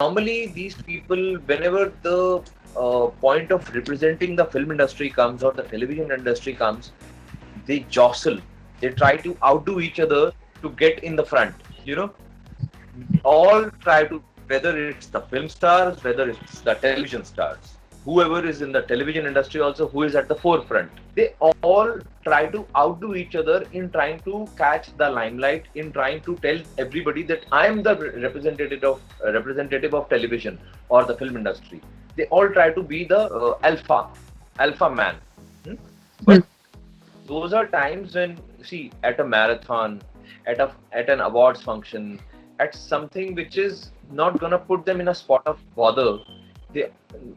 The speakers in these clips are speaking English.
normally these people, whenever the point of representing the film industry comes or the television industry comes, they jostle, they try to outdo each other to get in the front, you know. All try to, whether it's the film stars, whether it's the television stars, whoever is in the television industry also, who is at the forefront, they all try to outdo each other in trying to catch the limelight, in trying to tell everybody that I am the representative of television or the film industry. They all try to be the alpha man. Hmm? Hmm. But those are times when, see, at a marathon, at an awards function, at something which is not gonna put them in a spot of bother, they,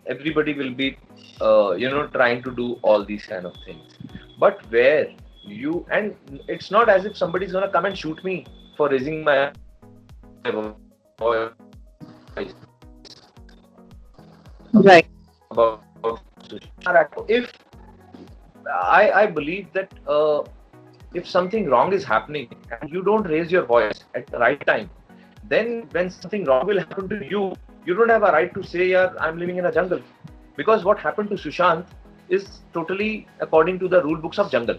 everybody will be trying to do all these kind of things. But where you, and it's not as if somebody's gonna come and shoot me for raising my voice Right. about if I believe that if something wrong is happening and you don't raise your voice at the right time, then when something wrong will happen to you, you don't have a right to say, "Yeah, I'm living in a jungle," because what happened to Sushant is totally according to the rule books of jungle.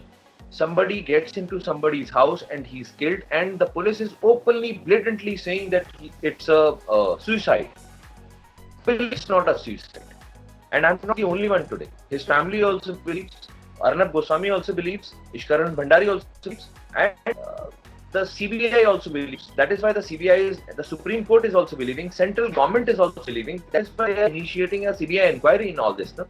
Somebody gets into somebody's house and he's killed, and the police is openly, blatantly saying that it's a suicide. Well, it's not a suicide. And I'm not the only one today. His family also believes, Arnab Goswami also believes, Ishkaran Bhandari also believes, and the CBI also believes. That is why the CBI is, the Supreme Court is also believing, central government is also believing. That's why they are initiating a CBI inquiry in all this. No?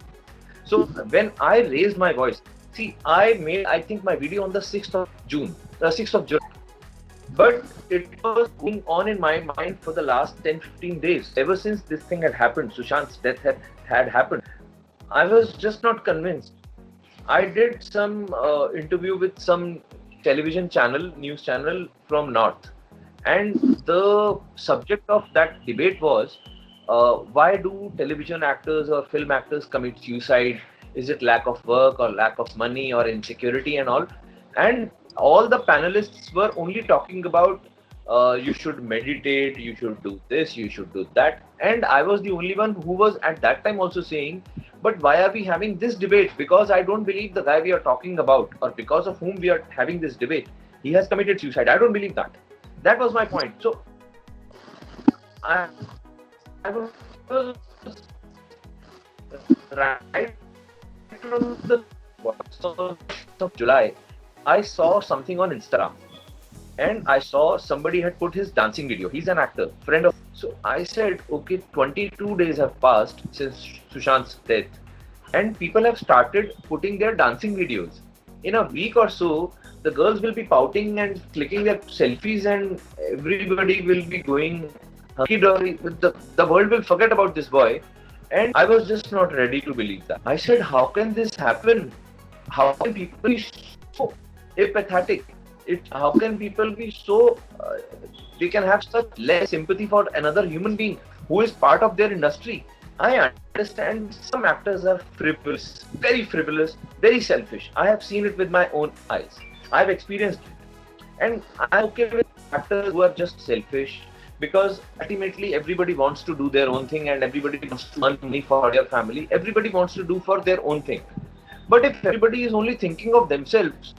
So when I raised my voice, see, I made, I think, my video on the 6th of June, the 6th of July. But it was going on in my mind for the last 10-15 days. Ever since this thing had happened, Sushant's death had happened, I was just not convinced. I did some interview with some television channel, news channel from North. And the subject of that debate was, why do television actors or film actors commit suicide? Is it lack of work or lack of money or insecurity and all? And all the panelists were only talking about, you should meditate, you should do this, you should do that. And I was the only one who was at that time also saying, but why are we having this debate? Because I don't believe the guy we are talking about, or because of whom we are having this debate, he has committed suicide. I don't believe that. That was my point. So I was right from the of July. I saw something on Instagram, and I saw somebody had put his dancing video. He's an actor, friend of. So I said, okay, 22 days have passed since Sushant's death, and people have started putting their dancing videos. In a week or so, the girls will be pouting and clicking their selfies, and everybody will be going hunky dory. The world will forget about this boy. And I was just not ready to believe that. I said, how can this happen? How can people be so apathetic? How can people be so, they can have such less sympathy for another human being who is part of their industry? I understand some actors are frivolous, very selfish. I have seen it with my own eyes. I have experienced it. And I'm okay with actors who are just selfish, because ultimately everybody wants to do their own thing and everybody wants to earn money for their family. Everybody wants to do for their own thing. But if everybody is only thinking of themselves,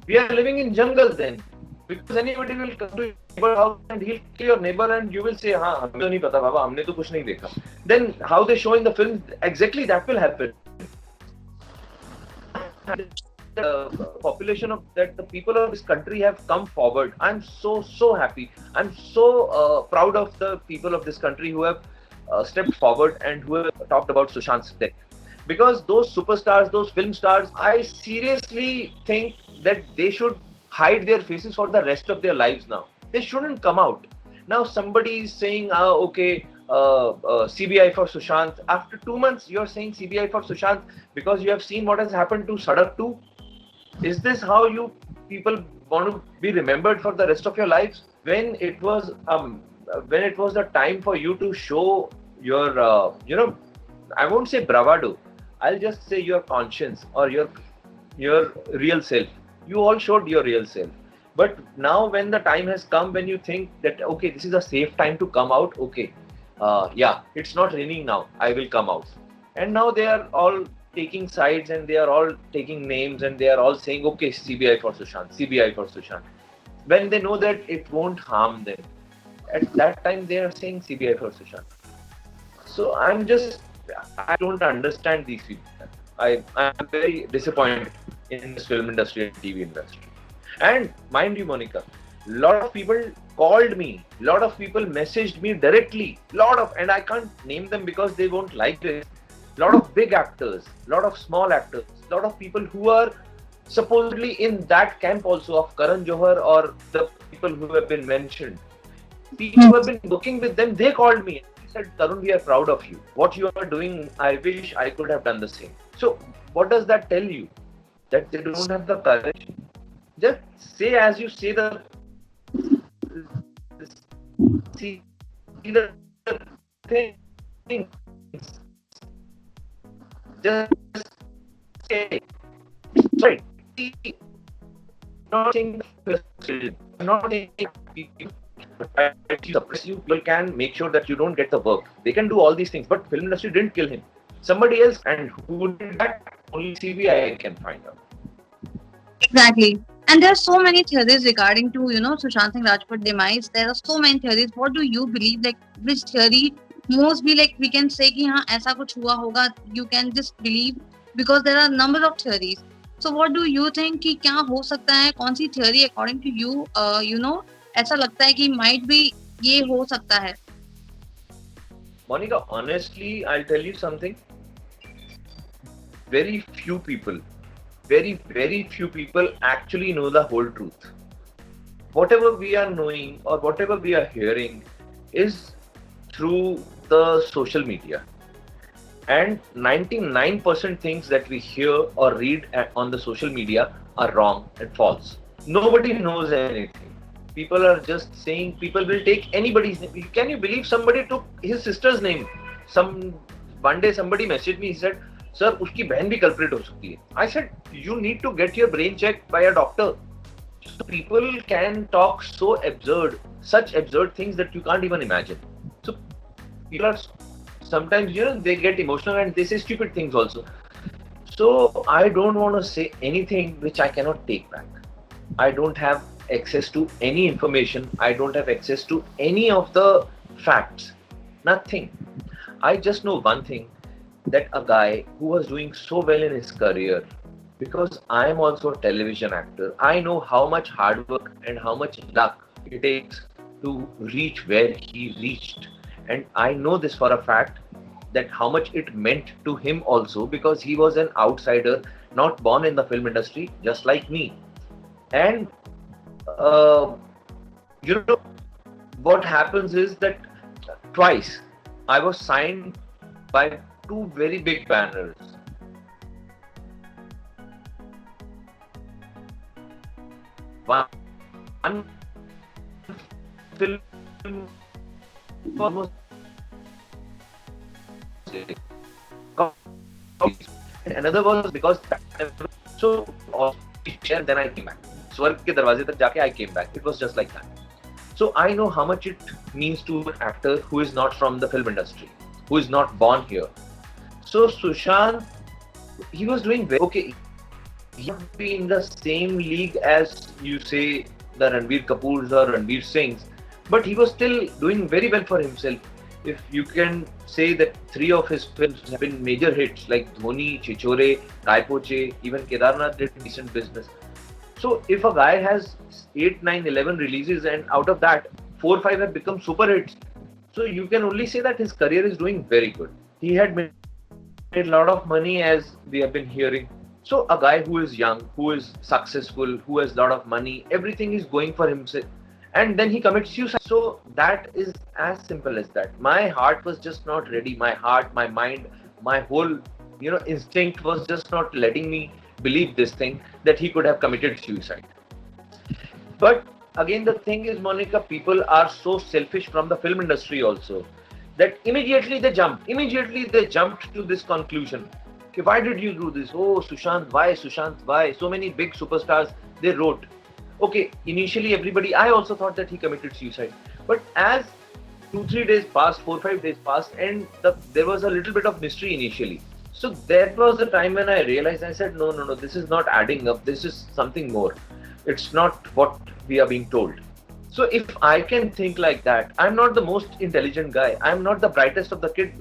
we are living in jungle then. Because anybody will come to your neighbor house and he'll kill your neighbor, and you will say, हाँ हमें तो नहीं पता बाबा, हमने तो कुछ नहीं देखा. Then how they show in the film, exactly that will happen. The population of that, the people of this country have come forward. I'm so happy. I'm so proud of the people of this country who have stepped forward and who have talked about Sushant's death. Because those superstars, those film stars, I seriously think that they should hide their faces for the rest of their lives now. They shouldn't come out. Now somebody is saying, okay, CBI for Sushant. After 2 months, you're saying CBI for Sushant because you have seen what has happened to Sadak 2. Is this how you people want to be remembered for the rest of your lives? When it was the time for you to show your, I won't say bravado, I'll just say your conscience or your real self. You all showed your real self. But now when the time has come, when you think that okay, this is a safe time to come out, okay, yeah, it's not raining now, I will come out. And now they are all taking sides, and they are all taking names, and they are all saying okay, CBI for Sushant, CBI for Sushant, when they know that it won't harm them. At that time they are saying CBI for Sushant. So I don't understand these people. I'm very disappointed in this film industry and TV industry. And mind you, Monica, lot of people called me, lot of people messaged me directly, and I can't name them because they won't like this. Lot of big actors, lot of small actors, lot of people who are supposedly in that camp also of Karan Johar or the people who have been mentioned. People who have been working with them, they called me. They said, Tarun, we are proud of you. What you are doing, I wish I could have done the same. So, what does that tell you? That they don't have the courage. Just say as you say see the thing. Just say, right. Not saying not saying people can make sure that you don't get the work. They can do all these things, but film industry didn't kill him. Somebody else, and who did that? Only CBI can find out. Exactly. And there are so many theories regarding to, Sushant Singh Rajput demise. There are so many theories. What do you believe? Like, which theory most be like we can say कि हाँ ऐसा कुछ हुआ होगा. You can just believe because there are a number of theories. So what do you think कि क्या हो सकता है? कौन सी theory according to you, ऐसा लगता है कि might be ये हो सकता है? Monica, honestly, I'll tell you something. Very few people actually know the whole truth. Whatever we are knowing or whatever we are hearing is through the social media. And 99% things that we hear or read on the social media are wrong and false. Nobody knows anything. People are just saying, people will take anybody's name. Can you believe somebody took his sister's name? One day somebody messaged me, he said, Sir, uski बहन भी culprit हो सकती है. I said, you need to get your brain checked by a doctor. So people can talk so absurd, such absurd things that you can't even imagine. So people are sometimes, they get emotional and they say stupid things also. So I don't want to say anything which I cannot take back. I don't have access to any information. I don't have access to any of the facts. Nothing. I just know one thing, that a guy who was doing so well in his career, because I am also a television actor, I know how much hard work and how much luck it takes to reach where he reached. And I know this for a fact, that how much it meant to him also, because he was an outsider, not born in the film industry, just like me. And what happens is that twice I was signed by two very big banners. One film almost, and another was because so and then I came back. स्वर्ग के दरवाजे तक जाके I came back. It was just like that. So I know how much it means to an actor who is not from the film industry, who is not born here. So Sushant, he was doing very okay. He would be in the same league as you say the Ranbir Kapoors or Ranbir Singhs, but he was still doing very well for himself. If you can say that 3 of his films have been major hits, like Dhoni, Chichore, Kai Poche, even Kedarnath did decent business. So if a guy has 8, 9, 11 releases and out of that 4, 5 have become super hits, so you can only say that his career is doing very good. He had made a lot of money, as we have been hearing. So a guy who is young, who is successful, who has a lot of money, everything is going for himself, and then he commits suicide. So that is as simple as that. My heart was just not ready. My heart, my mind, my whole instinct was just not letting me believe this thing, that he could have committed suicide. But again, the thing is, Monica, people are so selfish from the film industry also, that immediately they jumped to this conclusion. Why did you do this? Oh, Sushant, why? So many big superstars, they wrote. Okay, initially everybody, I also thought that he committed suicide. But as 2-3 days passed, 4-5 days passed, and there was a little bit of mystery initially. So that was the time when I realized, I said, no, no, no, this is not adding up. This is something more. It's not what we are being told. So if I can think like that, I'm not the most intelligent guy. I'm not the brightest of the kid.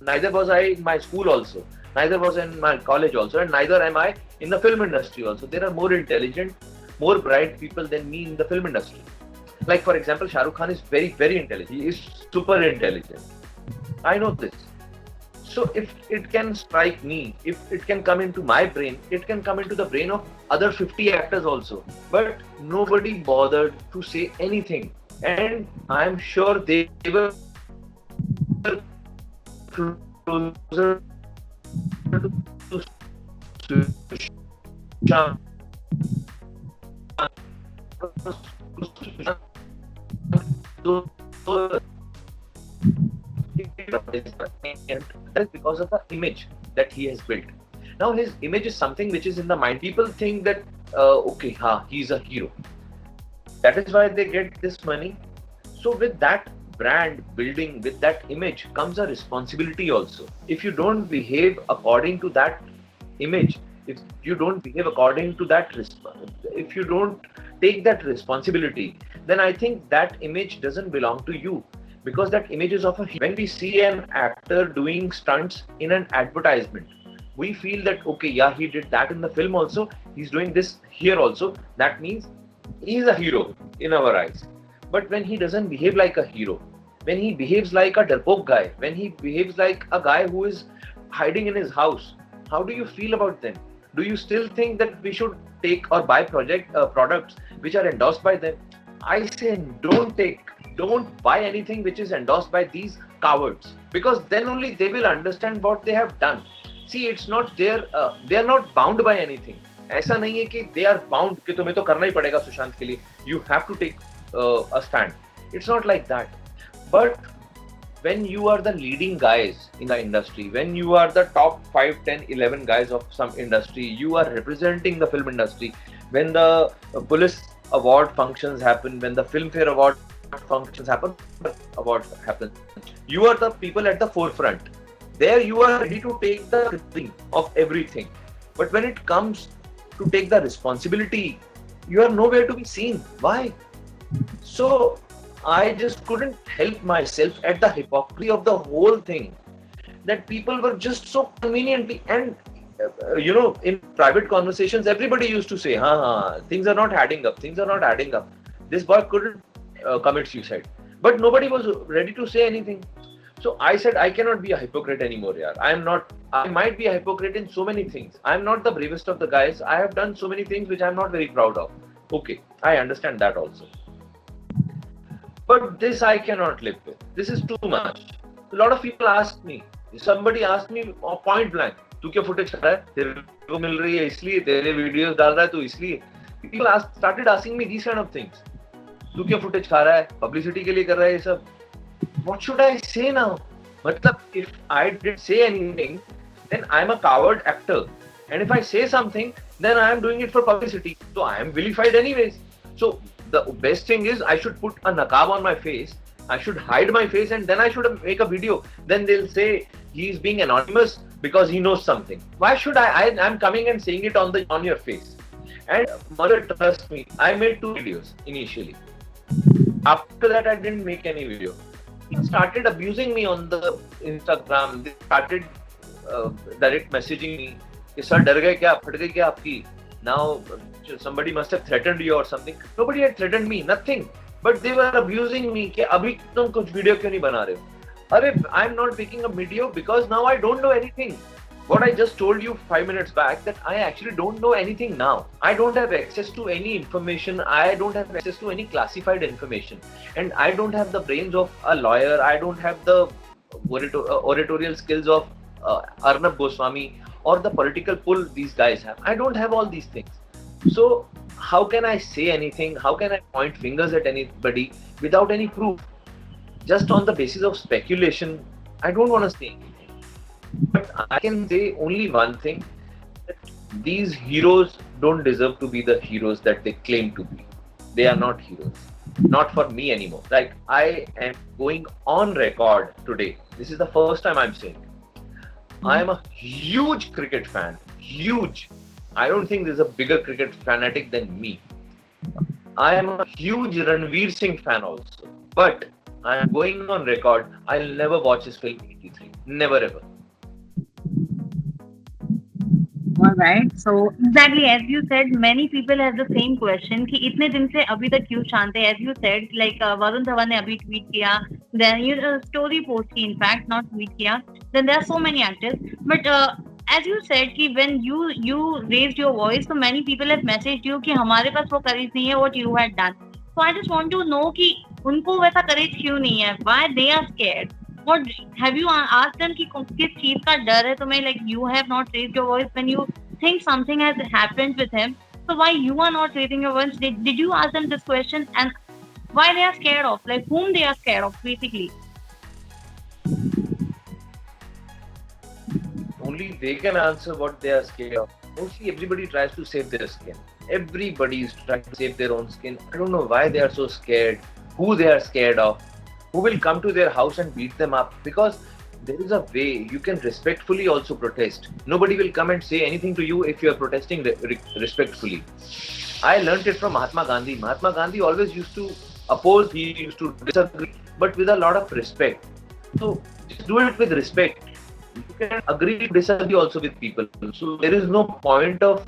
Neither was I in my school also. Neither was in my college also, and neither am I in the film industry also. There are more intelligent, more bright people than me in the film industry. Like for example, Shah Rukh Khan is very, very intelligent. He is super intelligent. I know this. So if it can strike me, if it can come into my brain, it can come into the brain of other 50 actors also. But nobody bothered to say anything. And I'm sure they were closer to Sushant. That is because of the image that he has built. Now his image is something which is in the mind. People think that okay, he's a hero. That is why they get this money. So with that brand building, with that image comes a responsibility also. If you don't behave according to that image, if you don't behave according to that, if you don't take that responsibility, then I think that image doesn't belong to you. Because that image is of a, when we see an actor doing stunts in an advertisement, we feel that okay, yeah, he did that in the film also, he's doing this here also, that means he's a hero in our eyes. But when he doesn't behave like a hero, when he behaves like a darpok guy, when he behaves like a guy who is hiding in his house, how do you feel about them? Do you still think that we should take or buy products which are endorsed by them? I say don't buy anything which is endorsed by these cowards, because then only they will understand what they have done. See, it's not their they are not bound by anything. ऐसा नहीं है कि they are bound कि तुम्हें तो करना ही पड़ेगा सुशांत के लिए. You have to take a stand. It's not like that. But when you are the leading guys in the industry, when you are the top 5, 10, 11 guys of some industry, you are representing the film industry. When the police award functions happen, when the Filmfare award functions happen, you are the people at the forefront. There you are ready to take the risk of everything. But when it comes to take the responsibility, you are nowhere to be seen. Why? So I just couldn't help myself at the hypocrisy of the whole thing. That people were just so conveniently, and in private conversations, everybody used to say, things are not adding up. Things are not adding up. This boy couldn't commit suicide. But nobody was ready to say anything. So I said, I cannot be a hypocrite anymore, yaar. I might be a hypocrite in so many things. I'm not the bravest of the guys. I have done so many things which I'm not very proud of. Okay, I understand that also. But this I cannot live with. This is too much. A lot of people ask me, somebody asked me point blank, तू क्या footage कर रहा है? तेरे को मिल रही है इसलिए, तेरे videos डाल रहा है तो इसलिए. People started asking me these kind of things. तू क्या footage खा रहा है? Publicity के लिए कर रहा है ये सब. What should I say now? मतलब, if I didn't say anything, then I'm a coward actor. And if I say something, then I am doing it for publicity. So I am vilified anyways. So the best thing is I should put a niqab on my face. I should hide my face and then I should make a video. Then they'll say he's being anonymous because he knows something. Why should I'm coming and saying it on your face. And mother, trust me, I made 2 videos initially. After that, I didn't make any video. People started abusing me on the Instagram. They started direct messaging me. Sir, डर गए क्या? फट गई क्या आपकी? Now somebody must have threatened you or something. Nobody had threatened me, nothing. But they were abusing me कि अभी तुम कुछ वीडियो क्यों नहीं बना रहे हो? अरे, I'm not making a video because now I don't know anything. What I just told you 5 minutes back, that I actually don't know anything now. I don't have access to any information. I don't have access to any classified information. And I don't have the brains of a lawyer. I don't have the oratorial skills of Arnab Goswami or the political pull these guys have. I don't have all these things. So how can I say anything? How can I point fingers at anybody without any proof? Just on the basis of speculation, I don't want to say anything. But I can say only one thing, that these heroes don't deserve to be the heroes that they claim to be. They are not heroes. Not for me anymore. Like, I am going on record today. This is the first time I'm saying. I am a huge cricket fan. Huge. I don't think there's a bigger cricket fanatic than me. I am a huge Ranveer Singh fan also. But I am going on record. I'll never watch his film 83. Never ever. All right. So exactly as you said, many people have the same question कि इतने दिन से अभी तक क्यों शांत है? As you said, like Varun Dhawan ने अभी tweet किया, then you story post की, in fact not tweet किया. Then there are so many actors, but as you said कि when you raised your voice, so many people have messaged you कि हमारे पास वो courage नहीं है what you had done. So I just want to know कि उनको वैसा courage क्यों नहीं है? Why they are scared? What have you asked them कि किस चीज का डर है तुम्हें? Like you have not raised your voice when you think something has happened with him. So why you are not raising your voice? Did you ask them this question and why they are scared of? Like whom they are scared of basically? Only they can answer what they are scared of. Mostly everybody tries to save their skin. Everybody is trying to save their own skin. I don't know why they are so scared, who they are scared of, who will come to their house and beat them up. Because there is a way you can respectfully also protest. Nobody will come and say anything to you if you are protesting respectfully. I learned it from Mahatma Gandhi. Mahatma Gandhi always used to oppose, he used to disagree, but with a lot of respect. So just do it with respect. You can agree to disagree also with people. So there is no point of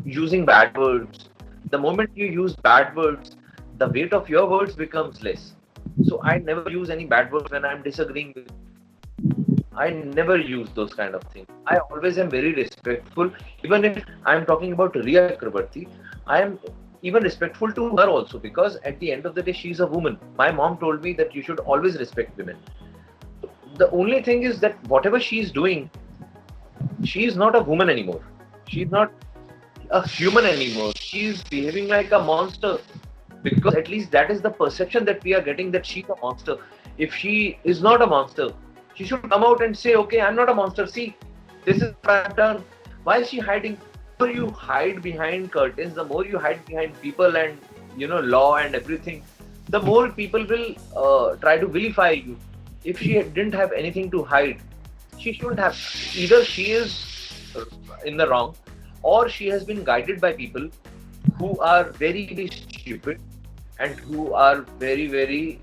using bad words. The moment you use bad words, the weight of your words becomes less. So I never use any bad words when I'm disagreeing with. I never use those kind of things. I always am very respectful. Even if I'm talking about Rhea Chakrabarti, I am even respectful to her also, because at the end of the day, she's a woman. My mom told me that you should always respect women. The only thing is that whatever she's doing, she's not a woman anymore. She's not a human anymore. She's behaving like a monster, because at least that is the perception that we are getting, that she's a monster. If she is not a monster, she should come out and say, okay, I'm not a monster. See, this is what I've done. Why is she hiding? The more you hide behind curtains, the more you hide behind people and, law and everything, the more people will try to vilify you. If she didn't have anything to hide, she shouldn't have. Either she is in the wrong, or she has been guided by people who are very, very stupid and who are very, very,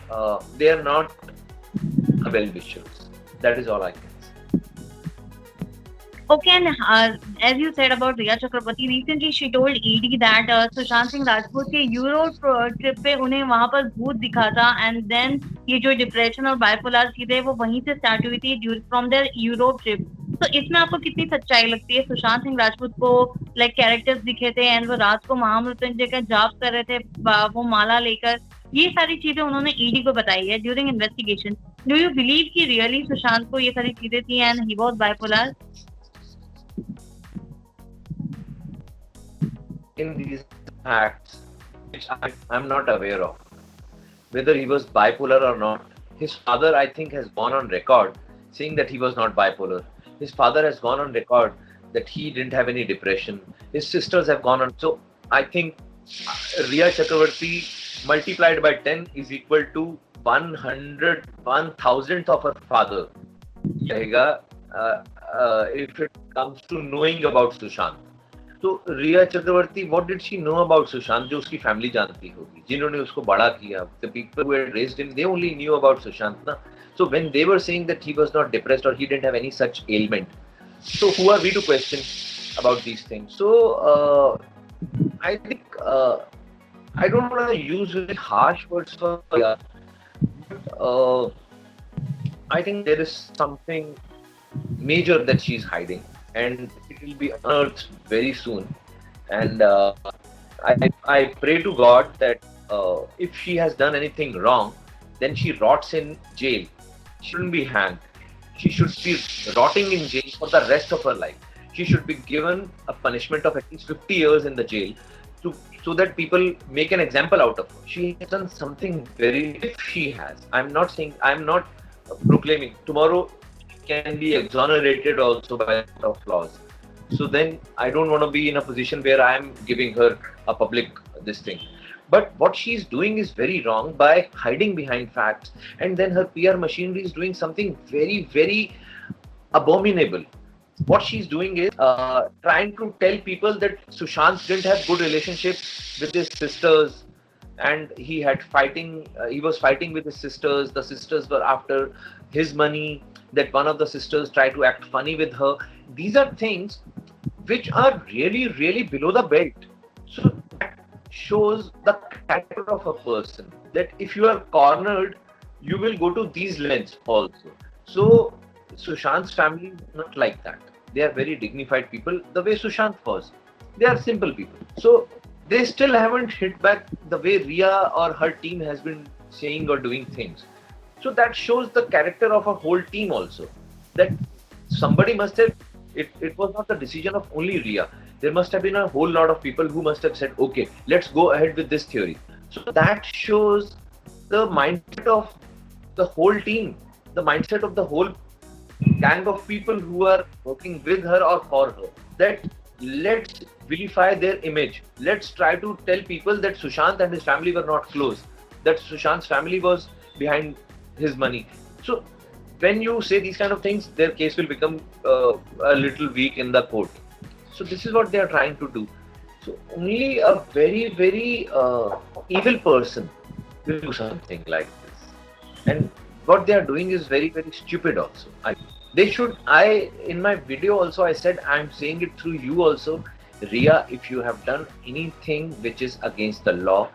they are not well-wishers. That is all I can say. Okay, and as you said about Rhea Chakrabarti, recently she told ED that Sushant Singh Rajput के Europe trip पे उन्हें वहां पर भूत दिखा था, and then ये जो डिप्रेशन और बाइपोलर चीजें वो वहीं से स्टार्ट हुई थी फ्रॉम देयर यूरोप ट्रिप. तो इसमें आपको कितनी सच्चाई लगती है? सुशांत सिंह राजपूत को लाइक कैरेक्टर्स दिखे थे एंड वो रात को महामृत्युंजय का जाप कर रहे थे, वो माला लेकर. ये सारी चीजें उन्होंने ईडी को बताई है during investigation. Do you believe कि रियली सुशांत को ये सारी चीजें थी and he was bipolar? In these acts, which I'm not aware of, whether he was bipolar or not. His father, I think, has gone on record saying that he was not bipolar. His father has gone on record that he didn't have any depression. His sisters have gone on. So I think Rhea Chakrabarti multiplied by 10 is equal to 1,000th of her father. If it comes to knowing about Sushant. तो रिया चक्रवर्ती, what did she know about Sushant जो उसकी family जानती होगी, जिन्होंने उसको बड़ा किया? The people who had raised him, they only knew about Sushant, na? So when they were saying that he was not depressed or he didn't have any such ailment, so who are we to question about these things? So I think I don't want to use very harsh words for Riya, but I think there is something major that she's hiding, and it will be unearthed very soon. And I pray to God that if she has done anything wrong, then she rots in jail. She shouldn't be hanged. She should be rotting in jail for the rest of her life. She should be given a punishment of at least 50 years in the jail, so that people make an example out of her. She has done something very. If she has, I'm not saying, I'm not proclaiming. Tomorrow she can be exonerated also by the laws. So then I don't want to be in a position where I am giving her a public this thing. But what she's doing is very wrong by hiding behind facts, and then her PR machinery is doing something very, very abominable. What she's doing is trying to tell people that Sushant didn't have good relationships with his sisters, and he was fighting with his sisters. The sisters were after his money. That one of the sisters tried to act funny with her. These are things which are really, really below the belt. So that shows the character of a person. That if you are cornered, you will go to these lengths also. So Sushant's family is not like that. They are very dignified people, the way Sushant was. They are simple people. So they still haven't hit back the way Ria or her team has been saying or doing things. So that shows the character of a whole team also. That somebody must have, it was not the decision of only Ria. There must have been a whole lot of people who must have said, okay, let's go ahead with this theory. So that shows the mindset of the whole team, the mindset of the whole gang of people who are working with her or for her. That let's vilify their image. Let's try to tell people that Sushant and his family were not close, that Sushant's family was behind his money. So when you say these kind of things, their case will become a little weak in the court. So this is what they are trying to do. So only a very, very evil person will do something like this. And what they are doing is very, very stupid also. They should, in my video also I said, I'm saying it through you also, Ria, if you have done anything which is against the law,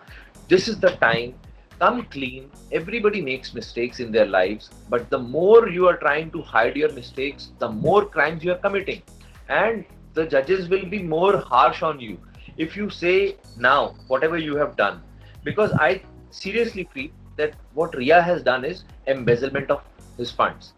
this is the time, come clean. Everybody makes mistakes in their lives, but the more you are trying to hide your mistakes, the more crimes you are committing. And the judges will be more harsh on you if you say now whatever you have done. Because I seriously feel that what Ria has done is embezzlement of his funds.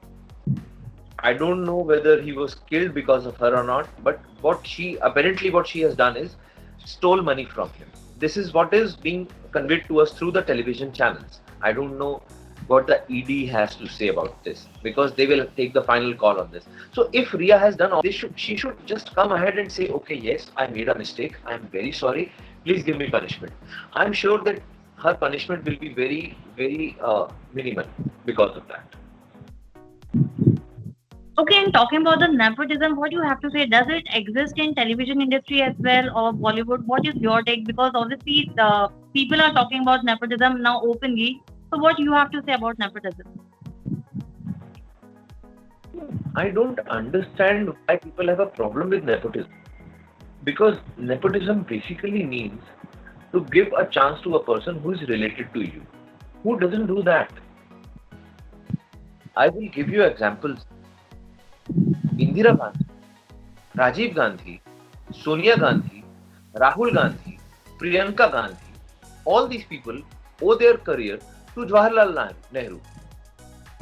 I don't know whether he was killed because of her or not, but what she has done is stole money from him. This is what is being conveyed to us through the television channels. I don't know what the ED has to say about this, because they will take the final call on this. So if Ria has done all this, she should just come ahead and say, okay, yes, I made a mistake. I'm very sorry. Please give me punishment. I'm sure that her punishment will be very, very minimal because of that. Okay, and talking about the nepotism, what do you have to say? Does it exist in television industry as well, or Bollywood? What is your take? Because obviously, people are talking about nepotism now openly. So, what do you have to say about nepotism? I don't understand why people have a problem with nepotism. Because nepotism basically means to give a chance to a person who is related to you. Who doesn't do that? I will give you examples. Indira Gandhi, Rajiv Gandhi, Sonia Gandhi, Rahul Gandhi, Priyanka Gandhi, all these people owe their career to Jawaharlal Nehru,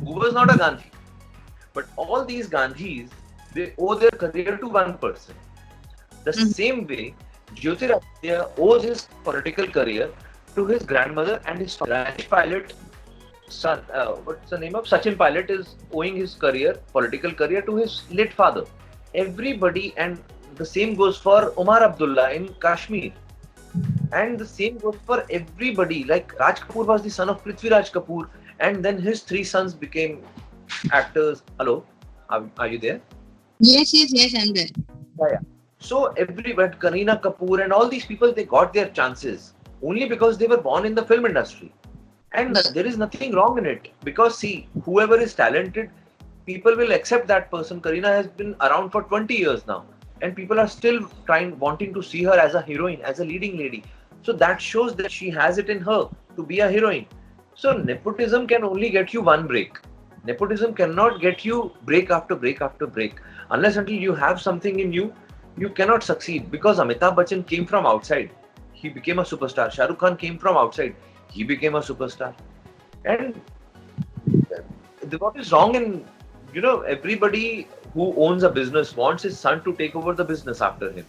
who was not a Gandhi. But all these Gandhis, they owe their career to one person. The same way, Jyotiraditya owes his political career to his grandmother and his Rajesh Pilot son. What's the name of Sachin Pilot is owing his political career to his late father. Everybody, and the same goes for Omar Abdullah in Kashmir. And the same goes for everybody. Like Raj Kapoor was the son of Prithvi Raj Kapoor, and then his 3 sons became actors. Hello, are you there? Yes, I'm there. Yeah. So everybody, Kareena Kapoor and all these people, they got their chances only because they were born in the film industry. And there is nothing wrong in it, because see, whoever is talented, people will accept that person. Kareena has been around for 20 years now, and people are still wanting to see her as a heroine, as a leading lady. So that shows that she has it in her to be a heroine. So nepotism can only get you one break. Nepotism cannot get you break after break after break. Unless until you have something in you, you cannot succeed. Because Amitabh Bachchan came from outside, he became a superstar. Shah Rukh Khan came from outside, he became a superstar. And what is wrong in, everybody who owns a business wants his son to take over the business after him.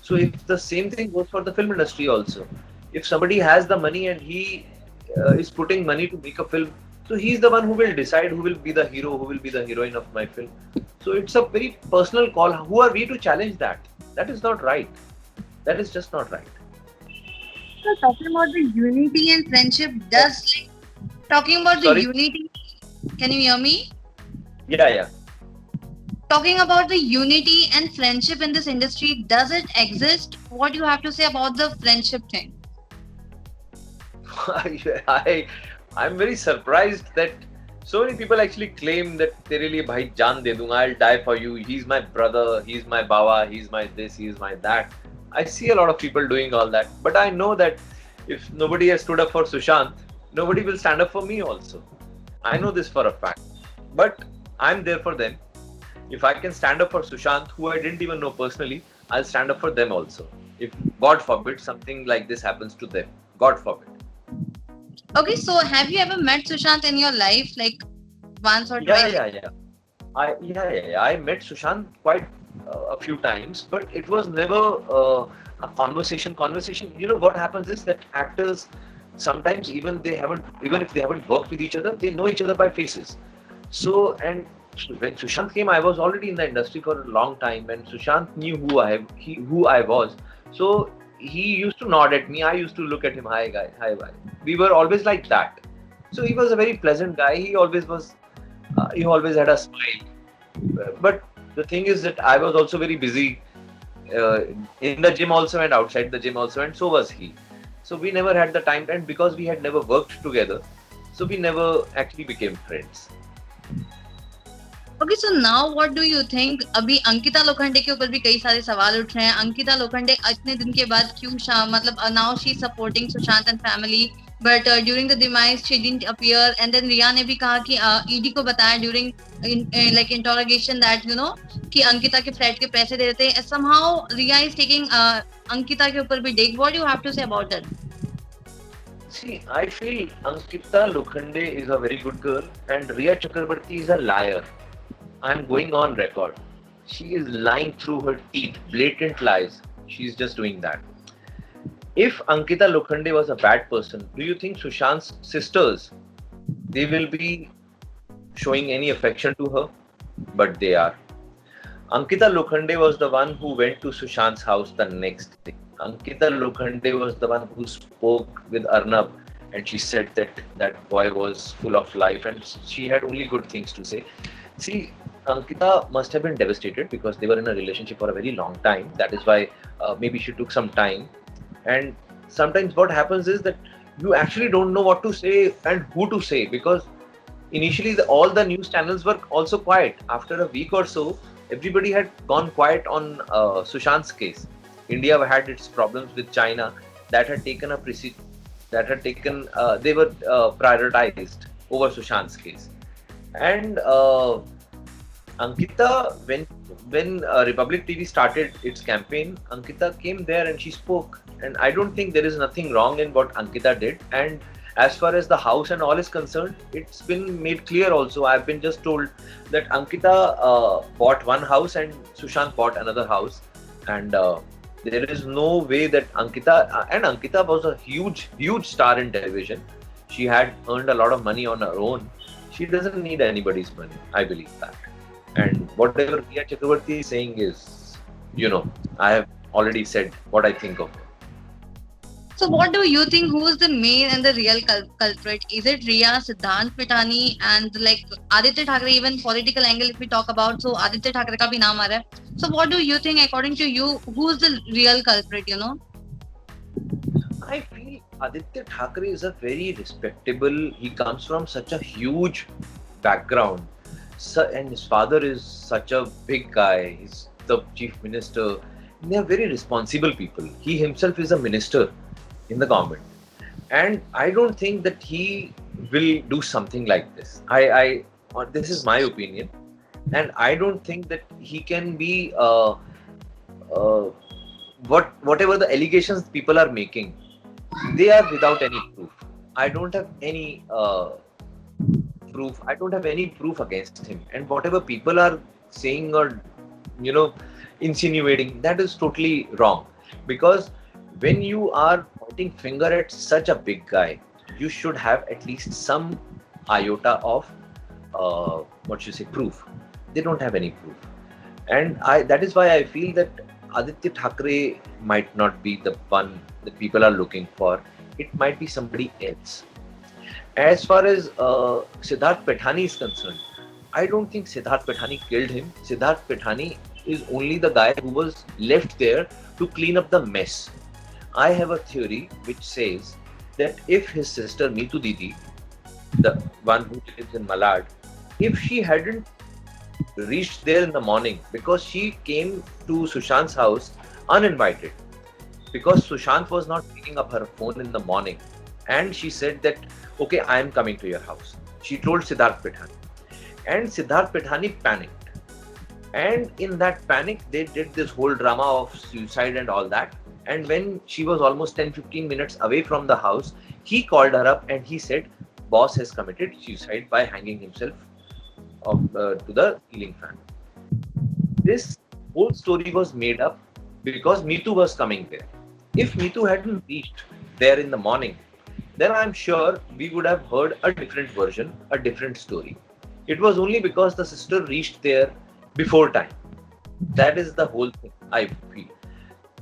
So if the same thing goes for the film industry also. If somebody has the money and he is putting money to make a film, so he's the one who will decide who will be the hero, who will be the heroine of my film. So it's a very personal call. Who are we to challenge that? That is not right. That is just not right. So talking about the unity and friendship, talking about the Sorry. unity, can you hear me? Yeah, yeah. Talking about the unity and friendship in this industry, does it exist? What do you have to say about the friendship thing? I I'm very surprised that so many people actually claim that तेरे लिए भाई जान दे दूंगा, I'll die for you. He's my brother, he's my bawa, he's my this, he's my that. I see a lot of people doing all that, but I know that if nobody has stood up for Sushant, nobody will stand up for me also. I know this for a fact, but I'm there for them. If I can stand up for Sushant, who I didn't even know personally, I'll stand up for them also. If God forbid something like this happens to them, God forbid. Okay, so have you ever met Sushant in your life, like once or Yeah, twice? yeah. I met Sushant quite a few times, but it was never a conversation. Conversation. You know what happens is that actors sometimes even if they haven't worked with each other, they know each other by faces. So and when Sushant came, I was already in the industry for a long time, and Sushant knew who I was. So he used to nod at me. I used to look at him. Hi, guy. Hi, bye. We were always like that. So he was a very pleasant guy. He always was. He always had a smile. But the thing is that I was also very busy in the gym also and outside the gym also, and so was he. So we never had the time, and because we had never worked together, so we never actually became friends. Okay, so now what do you think? अभी अंकिता लोखंडे के ऊपर भी कई सारे सवाल उठ रहे हैं. अंकिता लोखंडे इतने दिन के बाद क्यों मतलब now she's supporting Sushant and family, but during the demise she didn't appear. And then रिया ने भी कहा कि ED को बताया during like interrogation that you know कि अंकिता के फ्लैट के पैसे दे देते हैं. Somehow Riya is taking Ankita के ऊपर भी dig. What do you have to say about that? See, I feel Ankita Lokhande is a very good girl, and Riya Chakrabarti is a liar. I'm going on record. She is lying through her teeth, blatant lies. She's just doing that. If Ankita Lokhande was a bad person, do you think Sushant's sisters, they will be showing any affection to her? But they are. Ankita Lokhande was the one who went to Sushant's house the next day. Ankita Lokhande was the one who spoke with Arnab, and she said that that boy was full of life and she had only good things to say. See, Ankita must have been devastated because they were in a relationship for a very long time. That is why maybe she took some time. And sometimes what happens is that you actually don't know what to say and who to say, because initially all the news channels were also quiet. After a week or so, everybody had gone quiet on Sushant's case. India had its problems with China that had taken they were prioritized over Sushant's case. And Ankita, when Republic TV started its campaign, Ankita came there and she spoke. And I don't think there is nothing wrong in what Ankita did. And as far as the house and all is concerned, it's been made clear also. I've been just told that Ankita bought one house and Sushant bought another house. And there is no way that Ankita was a huge star in television. She had earned a lot of money on her own. She doesn't need anybody's money. I believe that. And whatever Riya Chakrabarti is saying is, I have already said what I think of it. So what do you think, who is the main and the real culprit? Is it Riya, Siddhant Pitani, and like Aditya Thackeray? Even political angle if we talk about, so Aditya Thackeray ka bhi naam aa raha hai. So what do you think, according to you, who is the real culprit, I feel Aditya Thackeray is a very respectable, he comes from such a huge background. And his father is such a big guy, he's the chief minister. They are very responsible people. He himself is a minister in the government. And I don't think that he will do something like this. This is my opinion. And I don't think that he can be whatever the allegations people are making, they are without any proof. I don't have any proof. I don't have any proof against him. And whatever people are saying or insinuating, that is totally wrong. Because when you are pointing finger at such a big guy, you should have at least some iota of proof. They don't have any proof. And that is why I feel that Aditya Thackeray might not be the one that people are looking for, it might be somebody else. As far as Siddharth Pethani is concerned, I don't think Siddharth Pethani killed him. Siddharth Pethani is only the guy who was left there to clean up the mess. I have a theory which says that if his sister Meetu Didi, the one who lives in Malad, if she hadn't reached there in the morning, because she came to Sushant's house uninvited, because Sushant was not picking up her phone in the morning, and she said that, okay, I am coming to your house. She told Siddharth Pethani, and Siddharth Pethani panicked. And in that panic, they did this whole drama of suicide and all that. And when she was almost 10-15 minutes away from the house, he called her up and he said, boss has committed suicide by hanging himself to the ceiling fan. This whole story was made up because Meetu was coming there. If Meetu hadn't reached there in the morning, then I'm sure we would have heard a different version, a different story. It was only because the sister reached there before time. That is the whole thing, I feel.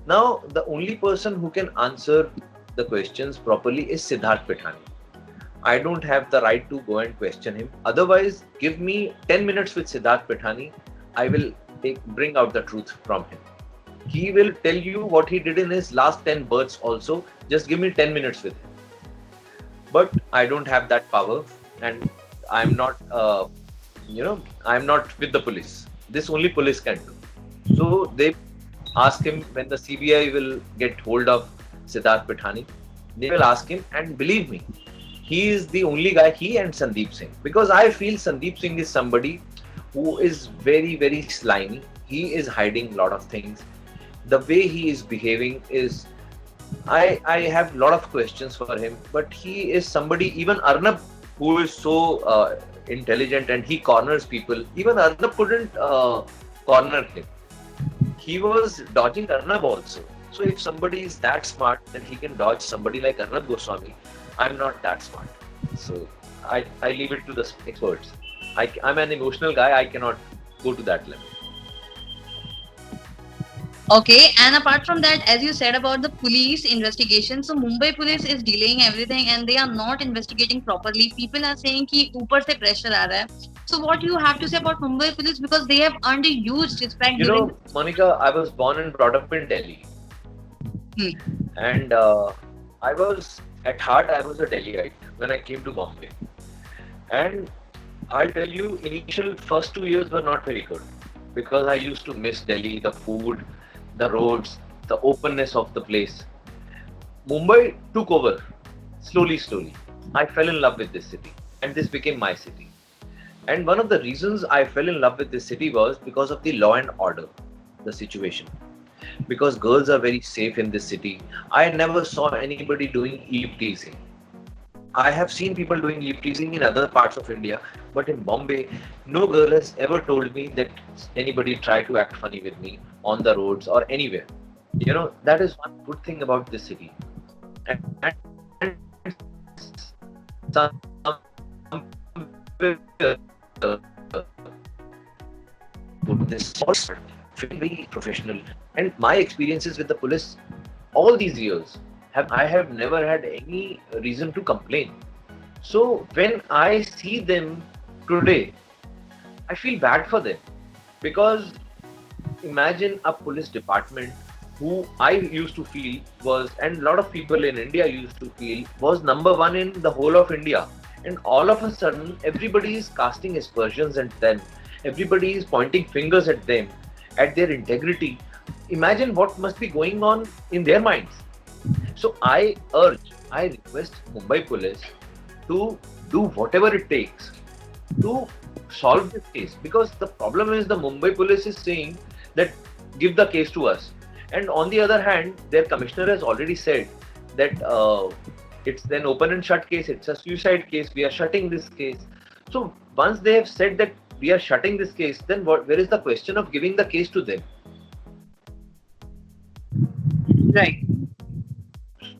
Now, the only person who can answer the questions properly is Siddharth Pethani. I don't have the right to go and question him. Otherwise, give me 10 minutes with Siddharth Pethani. I will bring out the truth from him. He will tell you what he did in his last 10 births also. Just give me 10 minutes with him. But I don't have that power, and I'm not, I'm not with the police. This only police can do. So they ask him when the CBI will get hold of Siddharth Pethani. They will ask him, and believe me, he is the only guy, he and Sandeep Singh. Because I feel Sandeep Singh is somebody who is very, very slimy. He is hiding a lot of things. The way he is behaving is, I have a lot of questions for him. But he is somebody, even Arnab, who is so intelligent and he corners people. Even Arnab couldn't corner him. He was dodging Arnab also. So if somebody is that smart, then he can dodge somebody like Arnab Goswami. I'm not that smart. So I leave it to the experts. I'm an emotional guy. I cannot go to that level. Okay, and apart from that, as you said about the police investigation, so Mumbai police is delaying everything and they are not investigating properly. People are saying कि ऊपर से pressure आ रहा है. So what do you have to say about Mumbai police, because they have earned a huge respect? You know, Monica, I was born and brought up in Delhi. And I was, at heart, I was a Delhiite when I came to Bombay. And I'll tell you, initial first 2 years were not very good because I used to miss Delhi, the food, the roads, the openness of the place. Mumbai took over slowly. I fell in love with this city and this became my city. And one of the reasons I fell in love with this city was because of the law and order, the situation. Because girls are very safe in this city. I never saw anybody doing eve teasing. I have seen people doing eve teasing in other parts of India, but in Bombay, no girl has ever told me that anybody tried to act funny with me on the roads or anywhere. You know, that is one good thing about this city. And some this very professional. And my experiences with the police all these years, I have never had any reason to complain. So when I see them today, I feel bad for them, because imagine a police department who I used to feel was, and a lot of people in India used to feel, was number one in the whole of India. And all of a sudden, everybody is casting aspersions at them. Everybody is pointing fingers at them, at their integrity. Imagine what must be going on in their minds. So I request Mumbai police to do whatever it takes to solve this case, because the problem is the Mumbai police is saying that give the case to us, and on the other hand their commissioner has already said that it's an open and shut case, it's a suicide case, we are shutting this case. So once they have said that we are shutting this case, then where is the question of giving the case to them? Right.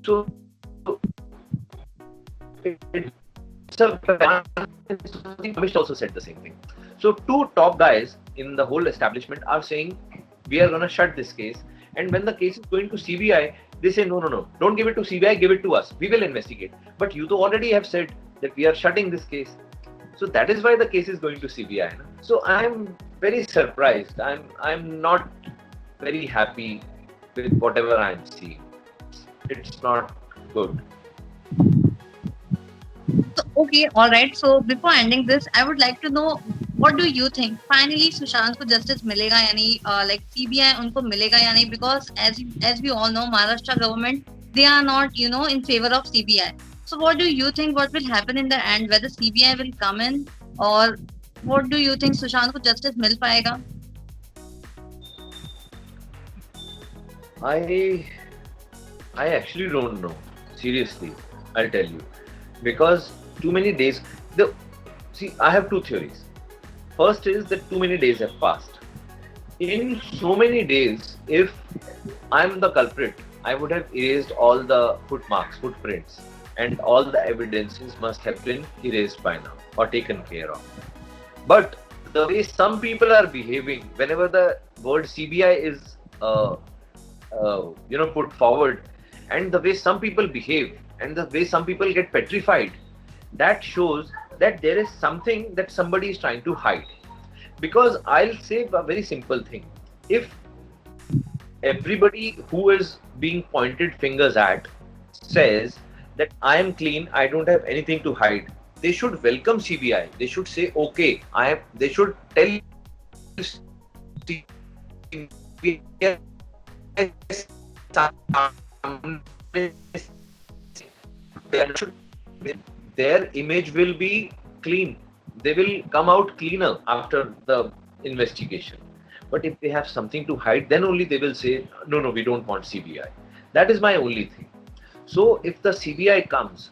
So Commission also said the same thing. So two top guys in the whole establishment are saying we are going to shut this case, and when the case is going to CBI, they say no, no, no, don't give it to CBI, give it to us. We will investigate. But you already have said that we are shutting this case. So that is why the case is going to CBI. No? So I am very surprised. I'm not very happy with whatever I am seeing. It's not good. So, okay, all right. So before ending this, I would like to know what do you think? Finally, Sushant को justice मिलेगा या नहीं? Like CBI उनको मिलेगा या नहीं? Because as we all know, Maharashtra government, they are not in favor of CBI. So what do you think? What will happen in the end? Whether CBI will come in, or what do you think? Sushant को justice मिल पाएगा? I actually don't know. Seriously, I'll tell you. Because too many days. See, I have two theories. First is that too many days have passed. In so many days, if I'm the culprit, I would have erased all the footprints, and all the evidences must have been erased by now or taken care of. But the way some people are behaving, whenever the word CBI is put forward, and the way some people behave and the way some people get petrified, that shows that there is something that somebody is trying to hide. Because I'll say a very simple thing. If everybody who is being pointed fingers at says that I am clean, I don't have anything to hide, they should welcome CBI. They should say, okay, they should tell CBI their image will be clean. They will come out cleaner after the investigation. But if they have something to hide, then only they will say, no, we don't want CBI. That is my only thing. So if the CBI comes,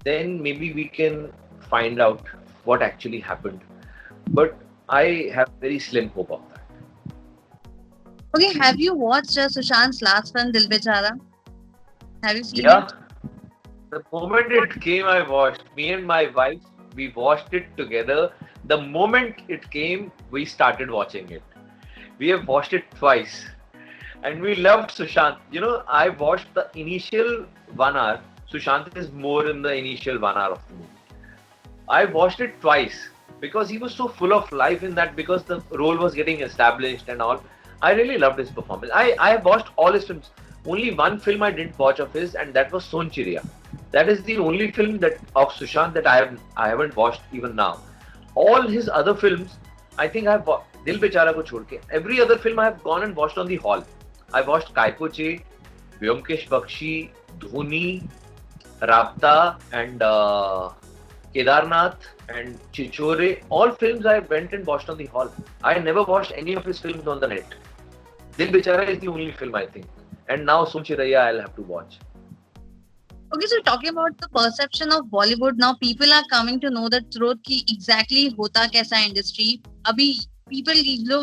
then maybe we can find out what actually happened. But I have very slim hope of that. Okay, have you watched Sushant's last film, Dil Bechara? Have you seen Yeah. it? The moment it came, I watched. Me and my wife, we watched it together. The moment it came, we started watching it. We have watched it twice. And we loved Sushant. I watched the initial 1 hour. Sushant is more in the initial 1 hour of the movie. I watched it twice because he was so full of life in that, because the role was getting established and all. I really loved his performance. I have watched all his films. Only one film I didn't watch of his, and that was Sonchiriya. That is the only film of Sushant that I haven't watched even now. All his other films, I think I've watched. Dil Bechara ko chhod ke, every other film I have gone and watched on the hall. I watched Kaipoche, Vyomkesh Bakshi, Dhoni, Rabta, and Kedarnath and Chichore. All films I went and watched on the hall. I never watched any of his films on the net. Dil Bechara is the only film, I think. And now Sonchiriya I'll have to watch. Okay, so talking about the perception of Bollywood, now people are coming to know the truth कि exactly होता कैसा है industry. अभी people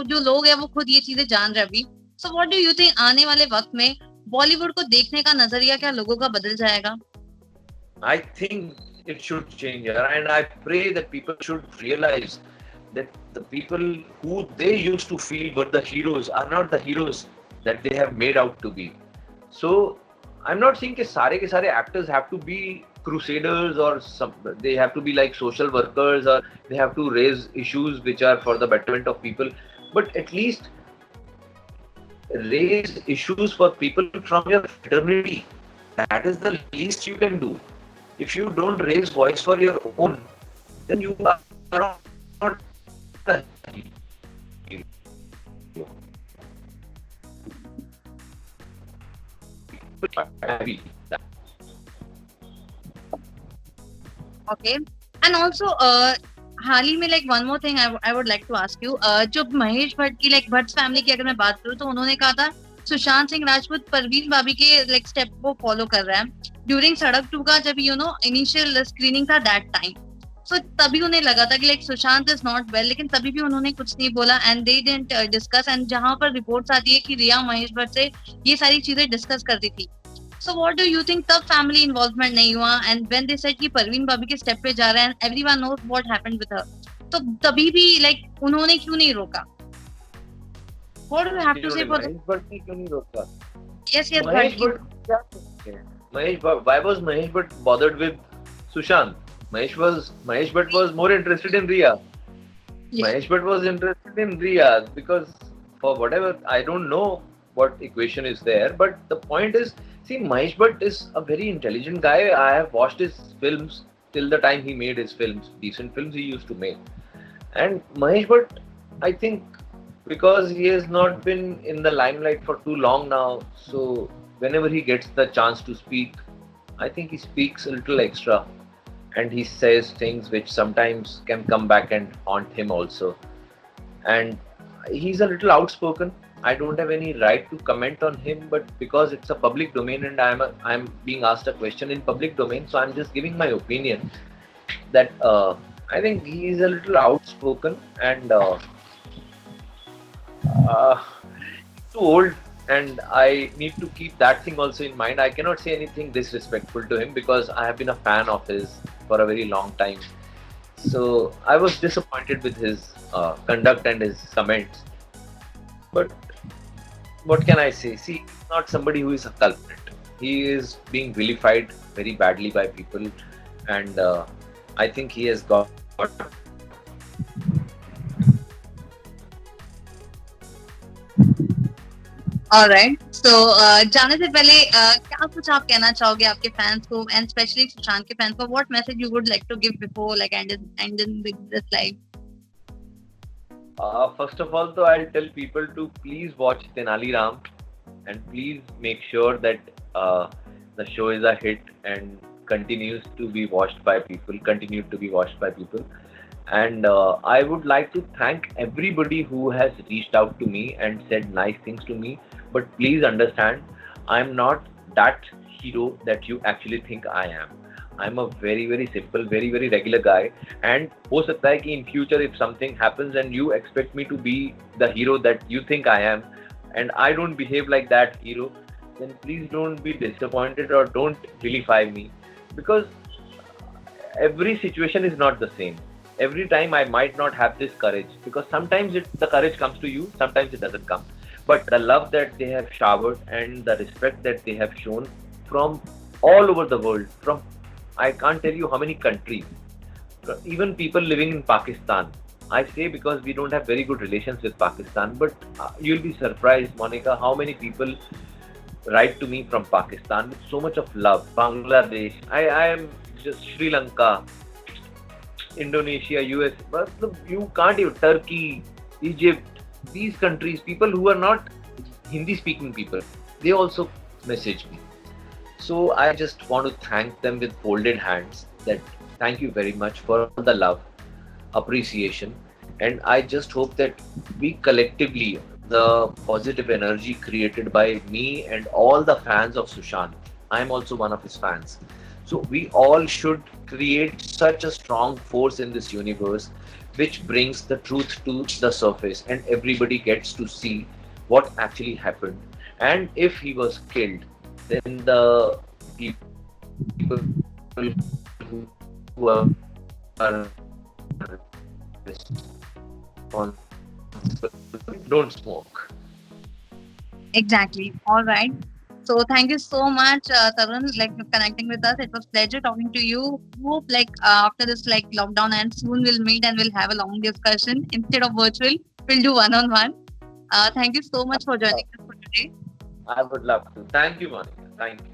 जो लोग हैं वो खुद ये चीजें जान रहे हैं अभी. So what do you think आने वाले वक्त में Bollywood को देखने का नजरिया क्या लोगों का बदल जाएगा? I think it should change, and I pray that people should realize that the people who they used to feel were the heroes are not the heroes that they have made out to be. So I'm not saying that ke sare actors have to be crusaders or they have to be like social workers, or they have to raise issues which are for the betterment of people, but at least raise issues for people from your fraternity. That is the least you can do. If you don't raise voice for your own, then you are not a hero. Okay, and also हाल ही में like one more thing I would like to ask you. जो महेश भट्ट की like Bhatt family की अगर मैं बात करूँ तो उन्होंने कहा था सुशांत सिंह राजपूत परवीन भाभी के like स्टेप को फॉलो कर रहा है ड्यूरिंग सड़क 2 का जब इनिशियल स्क्रीनिंग था दैट टाइम. सो तभी उन्हें लगा था कि like Sushant is not well, लेकिन तभी भी उन्होंने कुछ नहीं बोला and they didn't discuss. And जहां पर रिपोर्ट्स आती है कि रिया महेश भट्ट से ये सारी चीजें डिस्कस करती थी. So what do you think तब फैमिली इन्वॉल्वमेंट नहीं हुआ एंड व्हेन दे सेड कि परवीन भाभी के स्टेप पे जा रहे हैं and everyone knows what happened with her, तो तभी भी लाइक उन्होंने क्यों नहीं रोका? What do you have to say for Mahesh Bhatt ने क्यों नहीं रोका? यस महेश भट्ट क्या करेंगे? Why was Mahesh Bhatt bothered with Sushant? Mahesh Bhatt was more interested in Riya. Yeah. Mahesh Bhatt was interested in Riya because for whatever, I don't know what equation is there, but the point is, see, Mahesh Bhatt is a very intelligent guy. I have watched his films till the time he made his films, decent films he used to make. And Mahesh Bhatt, I think, because he has not been in the limelight for too long now, so whenever he gets the chance to speak, I think he speaks a little extra and he says things which sometimes can come back and haunt him also. And he's a little outspoken. I don't have any right to comment on him, but because it's a public domain and I'm being asked a question in public domain, so I'm just giving my opinion that I think he is a little outspoken and too old, and I need to keep that thing also in mind. I cannot say anything disrespectful to him because I have been a fan of his for a very long time. So I was disappointed with his conduct and his comments. But what can I say? See, he's not somebody who is a culprit. He is being vilified very badly by people, and I think he has got. Alright. So जाने से पहले क्या कुछ आप कहना चाहोगे आपके fans को and especially सुशांत के फैंस को? What message you would like to give before like ending this live? First of all, though, I'll tell people to please watch Tenali Ram and please make sure that the show is a hit and continues to be watched by people, And I would like to thank everybody who has reached out to me and said nice things to me. But please understand, I'm not that hero that you actually think I am. I'm a very, very simple, very, very regular guy. And हो सकता है कि in future if something happens and you expect me to be the hero that you think I am, and I don't behave like that hero, then please don't be disappointed or don't vilify me, because every situation is not the same. Every time I might not have this courage, because sometimes the courage comes to you, sometimes it doesn't come. But the love that they have showered and the respect that they have shown from all over the world, from I can't tell you how many countries, even people living in Pakistan. I say because we don't have very good relations with Pakistan, but you'll be surprised, Monica, how many people write to me from Pakistan with so much of love. Bangladesh, I am just Sri Lanka, Indonesia, US, but you can't even Turkey, Egypt, these countries, people who are not Hindi speaking people, they also message me. So I just want to thank them with folded hands that thank you very much for the love, appreciation, and I just hope that we collectively, the positive energy created by me and all the fans of Sushant, I'm also one of his fans. So we all should create such a strong force in this universe which brings the truth to the surface and everybody gets to see what actually happened. And if he was killed, then the people who are responsible don't smoke. Exactly. All right. So thank you so much, Tarun, like connecting with us. It was pleasure talking to you. Hope like after this like lockdown and soon we'll meet and we'll have a long discussion instead of virtual. We'll do one-on-one. Thank you so much for joining us for today. I would love to. Thank you, Monica. Thank you.